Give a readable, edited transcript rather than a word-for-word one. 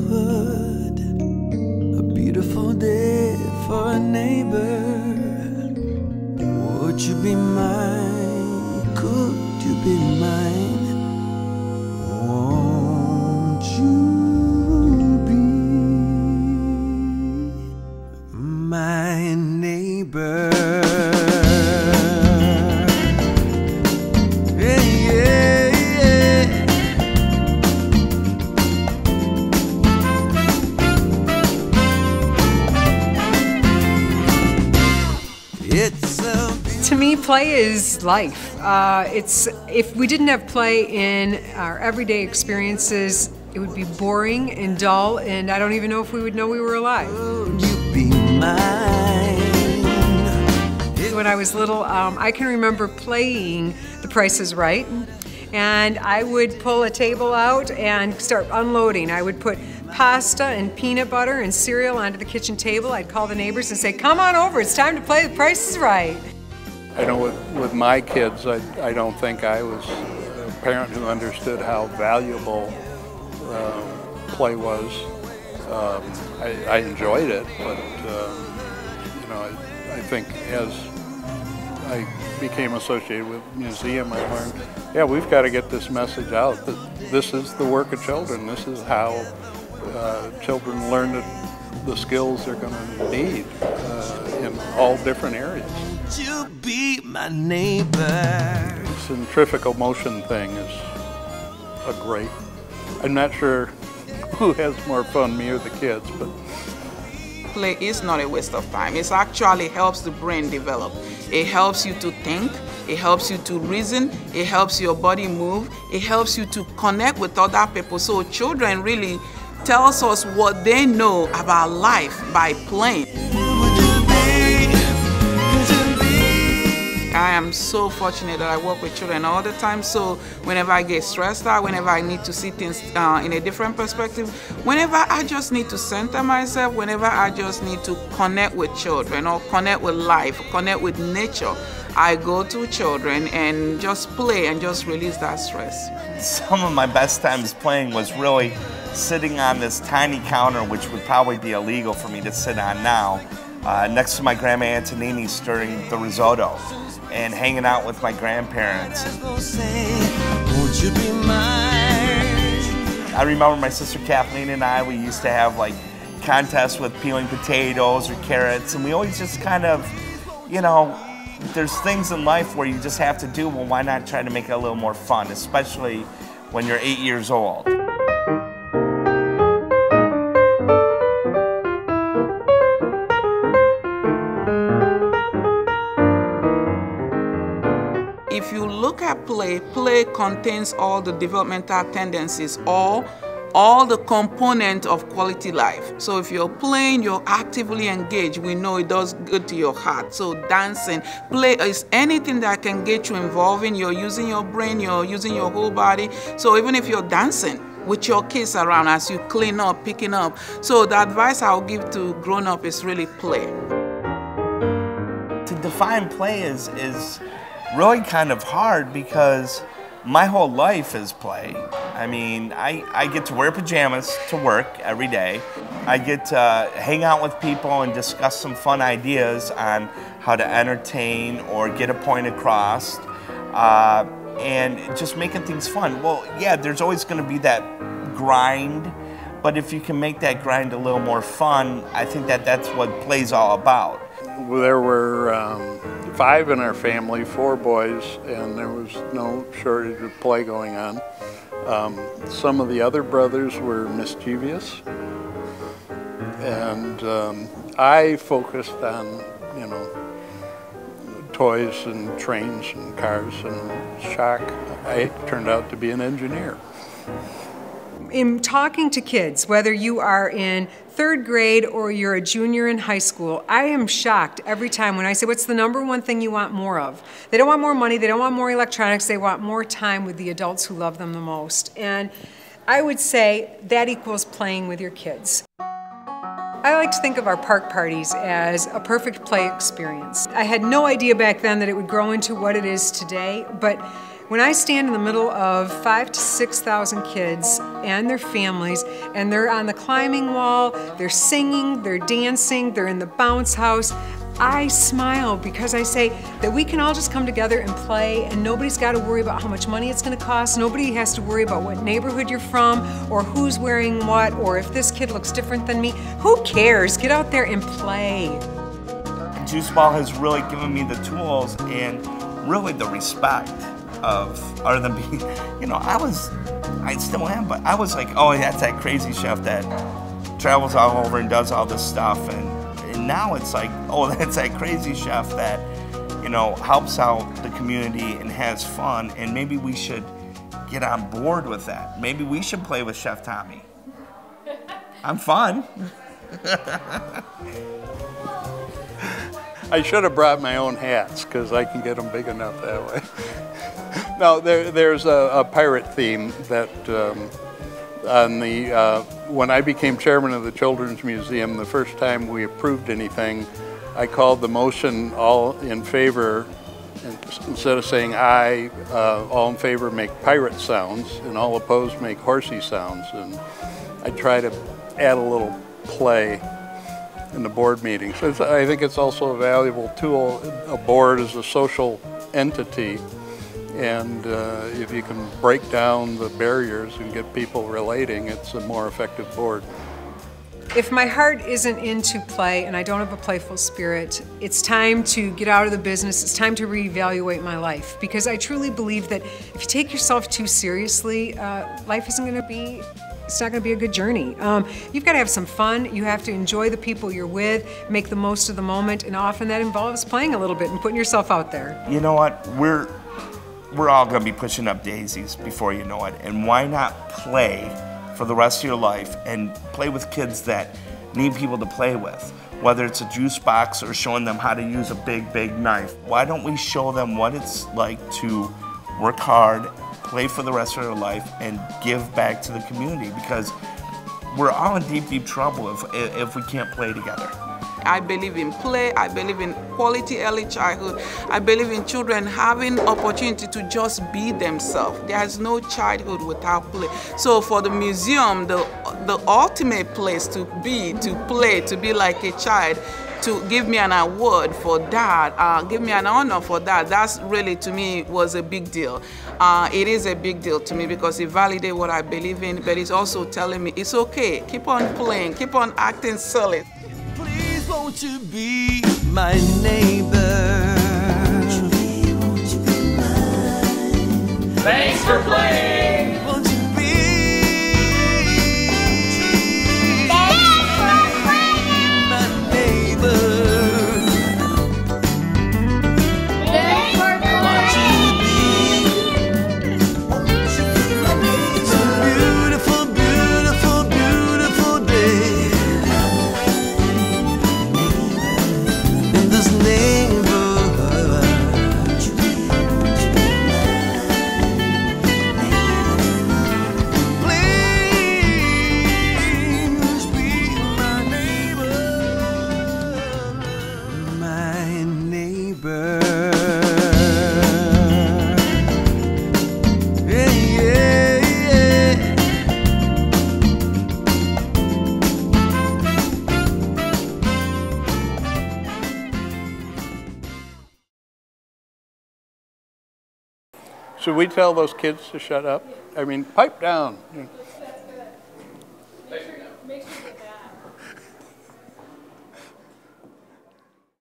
neighborhood, a beautiful day for a neighbor. Would you be mine? Could you be mine? Won't you be my neighbor? To me, play is life. If we didn't have play in our everyday experiences, it would be boring and dull, and I don't even know if we would know we were alive. Would you be mine? When I was little, I can remember playing The Price is Right, and I would pull a table out and start unloading. I would put pasta and peanut butter and cereal onto the kitchen table. I'd call the neighbors and say, "Come on over, it's time to play The Price is Right." I know with my kids, I don't think I was a parent who understood how valuable play was. I enjoyed it, but you know, I think as I became associated with museum, I learned, yeah, we've got to get this message out that this is the work of children. This is how children learn the skills they're going to need in all different areas. Would you be my neighbor? The centrifugal motion thing is a great. I'm not sure who has more fun, me or the kids, but play is not a waste of time. It actually helps the brain develop. It helps you to think, it helps you to reason, it helps your body move, it helps you to connect with other people. So children really tells us what they know about life by playing. I am so fortunate that I work with children all the time, so whenever I get stressed out, whenever I need to see things in a different perspective, whenever I just need to center myself, whenever I just need to connect with children or connect with life, connect with nature, I go to children and just play and just release that stress. Some of my best times playing was really sitting on this tiny counter, which would probably be illegal for me to sit on now, next to my Grandma Antonini stirring the risotto, and hanging out with my grandparents. I remember my sister Kathleen and I, we used to have like contests with peeling potatoes or carrots, and we always just kind of, you know, there's things in life where you just have to do, well, why not try to make it a little more fun, especially when you're 8 years old. If you look at play, play contains all the developmental tendencies, all the components of quality life. So if you're playing, you're actively engaged. We know it does good to your heart. So dancing, play is anything that can get you involved in. You're using your brain, you're using your whole body. So even if you're dancing with your kids around as you clean up, picking up. So the advice I'll give to grown-up is really play. To define play is really kind of hard because my whole life is play. I mean, I get to wear pajamas to work every day. I get to hang out with people and discuss some fun ideas on how to entertain or get a point across, and just making things fun. Well, yeah, there's always going to be that grind, but if you can make that grind a little more fun, I think that's what play's all about. there were 5 in our family, 4 boys, and there was no shortage of play going on. Some of the other brothers were mischievous, and I focused on, you know, toys and trains and cars, and shock, I turned out to be an engineer. In talking to kids, whether you are in 3rd grade or you're a junior in high school, I am shocked every time when I say, what's the #1 thing you want more of? They don't want more money, they don't want more electronics, they want more time with the adults who love them the most. And I would say that equals playing with your kids. I like to think of our park parties as a perfect play experience. I had no idea back then that it would grow into what it is today, but when I stand in the middle of 5,000 to 6,000 kids and their families, and they're on the climbing wall, they're singing, they're dancing, they're in the bounce house, I smile because I say that we can all just come together and play, and nobody's got to worry about how much money it's going to cost. Nobody has to worry about what neighborhood you're from or who's wearing what or if this kid looks different than me. Who cares? Get out there and play. Juice Ball has really given me the tools and really the respect of, other than being, you know, I still am, but I was like, oh, that's that crazy chef that travels all over and does all this stuff. And now it's like, oh, that's that crazy chef that, you know, helps out the community and has fun, and maybe we should get on board with that. Maybe we should play with Chef Tommy. I'm fun. I should have brought my own hats because I can get them big enough that way. No, there's a pirate theme that when I became chairman of the Children's Museum, the first time we approved anything, I called the motion all in favor, and instead of saying aye, all in favor make pirate sounds, and all opposed make horsey sounds. And I try to add a little play in the board meetings. So I think it's also a valuable tool. A board is a social entity, and if you can break down the barriers and get people relating, it's a more effective board. If my heart isn't into play and I don't have a playful spirit, it's time to get out of the business. It's time to reevaluate my life, because I truly believe that if you take yourself too seriously, life isn't going to be, it's not going to be a good journey. You've got to have some fun. You have to enjoy the people you're with, make the most of the moment, and often that involves playing a little bit and putting yourself out there. You know what? We're all going to be pushing up daisies before you know it, and why not play for the rest of your life and play with kids that need people to play with, whether it's a juice box or showing them how to use a big knife. Why don't we show them what it's like to work hard, play for the rest of their life, and give back to the community, because we're all in deep trouble if we can't play together. I believe in play, I believe in quality early childhood, I believe in children having opportunity to just be themselves. There's no childhood without play. So for the museum, the ultimate place to be, to play, to be like a child, to give me an award for that, give me an honor for that, that's really, to me, was a big deal. It is a big deal to me because it validates what I believe in, but it's also telling me it's okay, keep on playing, keep on acting silly. Please won't you be my neighbor? Thanks for playing! Won't you be my neighbor? Thanks for playing! It's a beautiful, beautiful, beautiful day in this neighborhood. Please be my neighbor, my neighbor. Yeah, yeah, yeah. Should we tell those kids to shut up? I mean, pipe down. Make sure you get that.